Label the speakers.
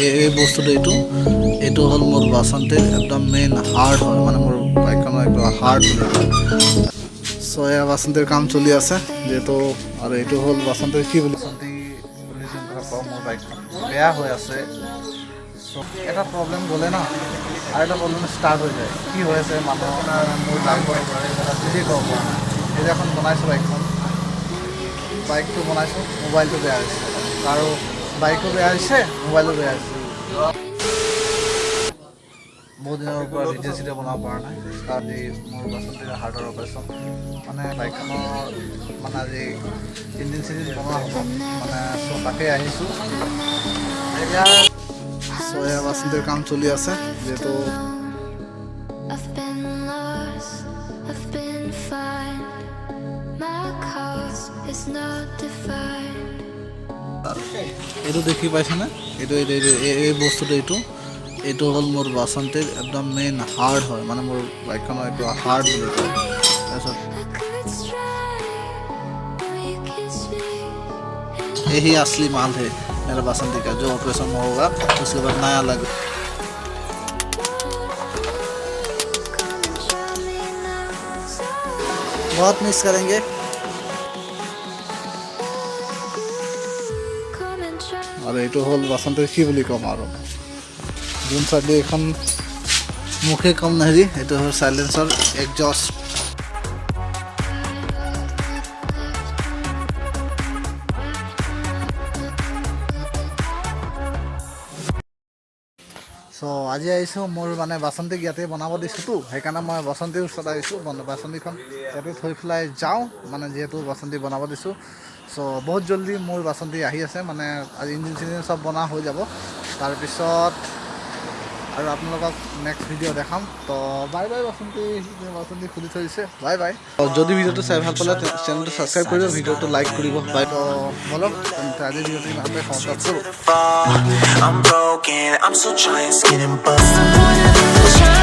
Speaker 1: এই বস্তুটো এইটো হ'ল মোৰ বাসন্তীৰ একদম মেইন হাৰ্ট হয় মানে মোৰ বাইকখনৰ একদম হাৰ্ট বুলি কয় চ' এয়া বাসন্তীৰ কাম চলি আছে যিহেতু আৰু এইটো হ'ল বাসন্তীৰ কি বুলি বাসন্তী বুলি যোন কথা কওঁ মোৰ বাইকখন বেয়া হৈ আছে চ' এটা প্ৰব্লেম গ'লে ন আৰু এটা প্ৰব্লেম ষ্টাৰ্ট হৈ যায় কি হৈ আছে মানুহৰ মোৰ বাইকৰ বুলিয়ে ক'ব পৰা নাই এই যে এখন বনাইছোঁ বাইকটো বনাইছোঁ মোবাইলটো বেয়া হৈছে আৰু বাইকো বেয়া হৈছে মোবাইলো বেয়া হৈছে বহুত দিনৰ পৰা ভিডিঅ' চিডিঅ' বনাব পৰা নাই আজি মোৰ বাসন্তীৰ হাৰ্টৰ অপাৰেশ্যন মানে বাইকখনৰ মানে আজি ইঞ্জিন চিঞ্জিন বনোৱা হ'ব মানে চ' তাকে আহিছোঁ এতিয়া চ' এয়া বাসন্তীৰ কাম চলি আছে যিহেতু এইটো দেখি পাইছেনে এই বস্তুটো এইটো হ'ল মোৰ বাসন্তীৰ একদম মেইন হাৰ্ট হয় মানে মোৰ বাইকখনৰ এইটো হাৰ্ট বুলি কয় তাৰপিছত यही असली माल है मेरा बासंती का जो ऑपरेशन होगा उसके बाद नया लग बहुत मिस करेंगे और ये हल बासंती की कम और जोन साइडे एन मुखे कम नहीं ये साइलेंसर एग्जॉस्ट চ' আজি আহিছোঁ মোৰ মানে বাসন্তীক ইয়াতে বনাব দিছোঁতো সেইকাৰণে মই বাসন্তীৰ ওচৰত আহিছোঁ বাসন্তীখন ইয়াতে থৈ পেলাই যাওঁ মানে যিহেতু বাসন্তী বনাব দিছোঁ চ' বহুত জলদি মোৰ বাসন্তী আহি আছে মানে আজি ইঞ্জিন চিঞ্জিন চব বনা হৈ যাব তাৰপিছত আৰু আপোনালোকক নেক্সট ভিডিঅ' দেখাম তো বাই বাই বাসন্তী খুলি থৈছে বাই বাই যদি ভিডিঅ'টো চাই ভাল পালে চেনেলটো ছাবস্ক্ৰাইব কৰিব ভিডিঅ'টো লাইক কৰিব বাই তো বলক আজিৰ ভিডিঅ'টো ইমানতে সমাপ্ত কৰোঁ
Speaker 2: I'm broken, I'm still trying, skin and busted.